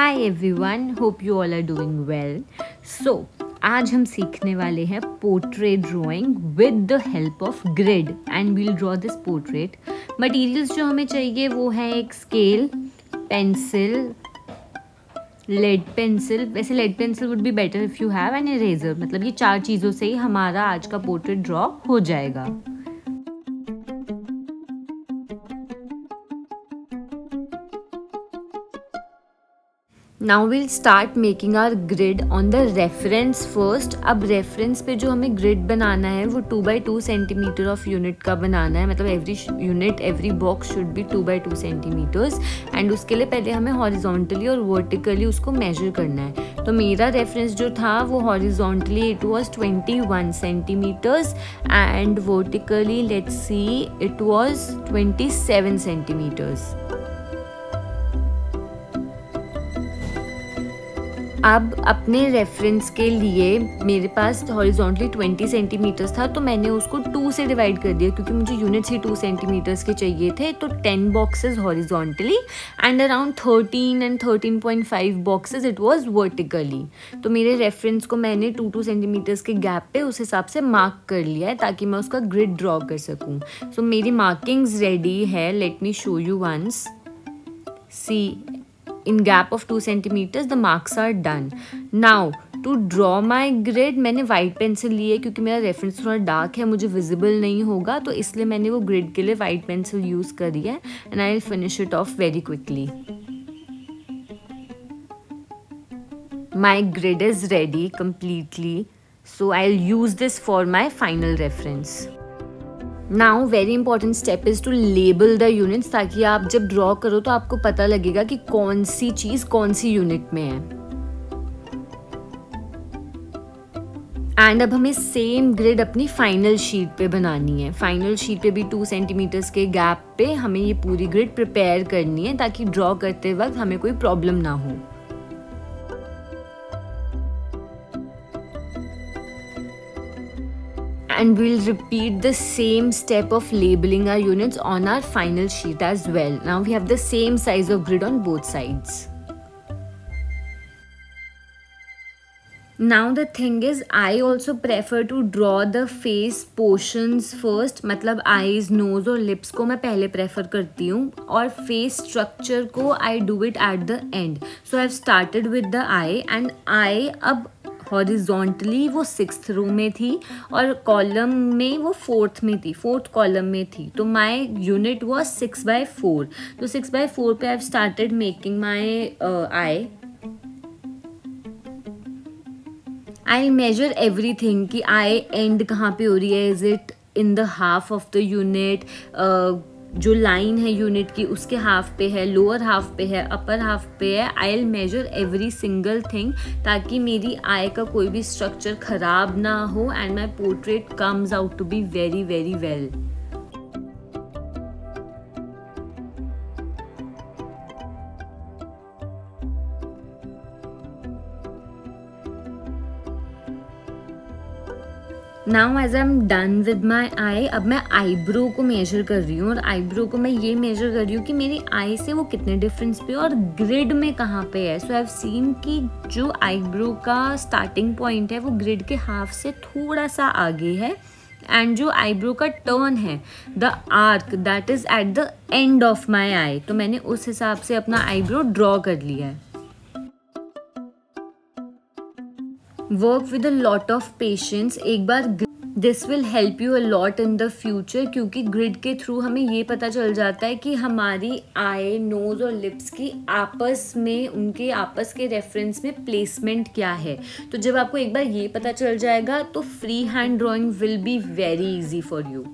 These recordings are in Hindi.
Hi everyone, hope you all are doing well. So आज हम सीखने वाले हैं portrait drawing with the help of grid and we'll draw this portrait. Materials जो हमें चाहिए वो है एक स्केल, पेंसिल, लेड पेंसिल। वैसे lead pencil would be better if you have an eraser. मतलब ये 4 चीज़ों से ही हमारा आज का पोर्ट्रेट ड्रॉ हो जाएगा। Now we'll start making our grid on the reference first। अब रेफरेंस पे जो हमें ग्रिड बनाना है वो 2x2 सेंटीमीटर ऑफ यूनिट का बनाना है। मतलब every unit, every box should be 2x2 centimetres. And उसके लिए पहले हमें हॉरिजॉन्टली और वर्टिकली उसको मेजर करना है। तो मेरा रेफरेंस जो था वो horizontally it was 21 centimetres and vertically let's see it was 27 centimetres. अब अपने रेफरेंस के लिए मेरे पास हॉरिजॉन्टली 20 सेंटीमीटर्स था, तो मैंने उसको 2 से डिवाइड कर दिया क्योंकि मुझे यूनिट्स ही 2 सेंटीमीटर्स के चाहिए थे। तो 10 boxes horizontally and around 13 and 13.5 boxes it was vertically. तो मेरे रेफरेंस को मैंने 2 सेंटीमीटर्स के गैप पे उस हिसाब से मार्क कर लिया है ताकि मैं उसका ग्रिड ड्रॉ कर सकूँ। सो मेरी मार्किंग्स रेडी है। Let me show you once. See, in gap of 2 centimeters the marks are done. Now to draw my grid मैंने वाइट पेंसिल ली है क्योंकि मेरा रेफरेंस थोड़ा डार्क है, मुझे विजिबल नहीं होगा, तो इसलिए मैंने वो ग्रिड के लिए वाइट पेंसिल यूज़ करी है and I will finish it off very quickly. My grid is ready completely, so I'll use this for my final reference. Now very important step is to label the units ताकि आप जब ड्रॉ करो तो आपको पता लगेगा कि कौन सी चीज़ कौन सी यूनिट में है। एंड अब हमें सेम ग्रिड अपनी फाइनल शीट पे बनानी है। फाइनल शीट पे भी 2 सेंटीमीटर्स के गैप पे हमें ये पूरी ग्रिड प्रिपेयर करनी है ताकि ड्रॉ करते वक्त हमें कोई प्रॉब्लम ना हो। And we'll repeat the same step of labeling our units on our final sheet as well. Now we have the same size of grid on both sides. Now the thing is, I also prefer to draw the face portions first। मतलब eyes, nose और lips को मैं पहले prefer करती हूँ और face structure को I do it at the end. So I've started with the eye and eye अब हॉरिजॉन्टली वो 6th रो में थी और कॉलम में वो 4th में थी, 4th कॉलम में थी। तो माई यूनिट वॉज 6x4। तो 6x4 पे I have started making my eye. I measure everything कि आई एंड कहाँ पे हो रही है। Is it in the half of the unit, जो लाइन है यूनिट की उसके हाफ पे है, लोअर हाफ पे है, अपर हाफ पे है। I will measure every single thing ताकि मेरी आई का कोई भी स्ट्रक्चर खराब ना हो and my portrait comes out to be very very well. Now as I am done with my eye, अब मैं आईब्रो को मेजर कर रही हूँ और आईब्रो को मैं ये मेजर कर रही हूँ कि मेरी आई से वो कितने डिफरेंस पे और ग्रिड में कहाँ पे है। सो आई हैव सीन कि जो आईब्रो का स्टार्टिंग पॉइंट है वो ग्रिड के हाफ से थोड़ा सा आगे है एंड जो आईब्रो का टर्न है the arc that is at the end of my eye. तो मैंने उस हिसाब से अपना आईब्रो ड्रॉ कर लिया है। Work with a lot of patience. एक बार this will help you a lot in the future क्योंकि ग्रिड के थ्रू हमें ये पता चल जाता है कि हमारी आई, नोज और लिप्स की आपस में, उनके आपस के रेफरेंस में प्लेसमेंट क्या है। तो जब आपको एक बार ये पता चल जाएगा तो free hand drawing will be very easy for you.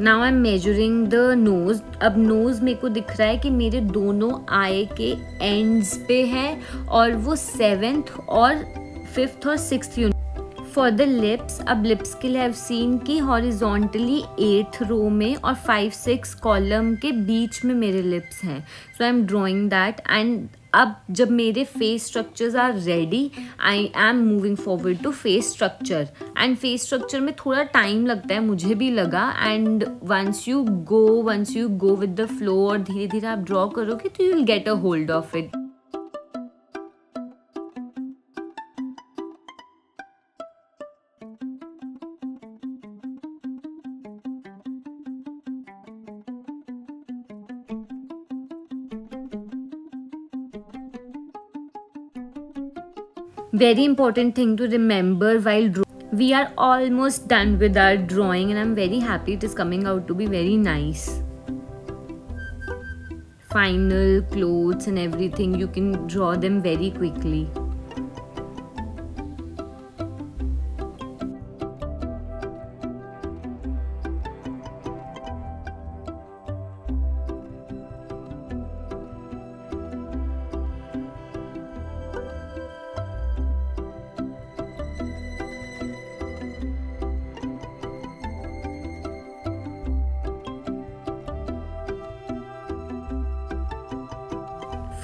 Now I am measuring the nose. अब नोज मेरे को दिख रहा है कि मेरे दोनों आई के एंड्स पे है और वो 7th और 5th और 6th unit. For the lips, अब लिप्स के लिए आई हैव सीन कि हॉरिजॉन्टली 8th रो में और 5-6 कॉलम के बीच में मेरे लिप्स हैं, so I am drawing that. And अब जब मेरे face structures are ready, I am moving forward to face structure. And face structure में थोड़ा टाइम लगता है, मुझे भी लगा। And once you go with the flow और धीरे धीरे आप ड्रॉ करोगे तो you will get a hold of it. Very important thing to remember while drawing. We are almost done with our drawing and I'm very happy it is coming out to be very nice. Final clothes and everything, you can draw them very quickly.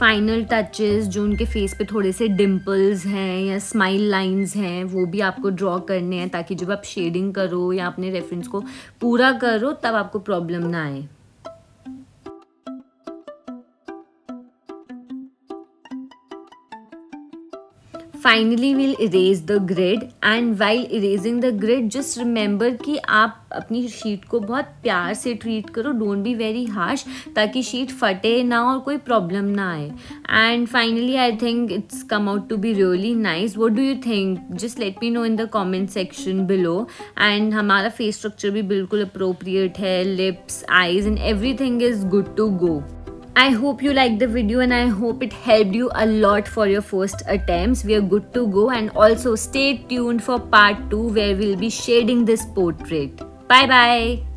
Final touches जो उनके फेस पे थोड़े से डिम्पल्स हैं या स्माइल लाइंस हैं, वो भी आपको ड्रॉ करने हैं, ताकि जब आप शेडिंग करो या अपने रेफरेंस को पूरा करो तब आपको प्रॉब्लम ना आए। Finally, we'll erase the grid, and while erasing the grid, just remember कि आप अपनी शीट को बहुत प्यार से ट्रीट करो, डोंट बी वेरी हार्श, ताकि शीट फटे ना और कोई प्रॉब्लम ना आए। And finally I think it's come out to be really nice. What do you think? Just let me know in the comment section below. And हमारा फेस स्ट्रक्चर भी बिल्कुल अप्रोप्रिएट है, lips, eyes and everything is good to go. I hope you liked the video and I hope it helped you a lot for your first attempts. We are good to go, and also stay tuned for part 2 where we'll be shading this portrait. Bye bye.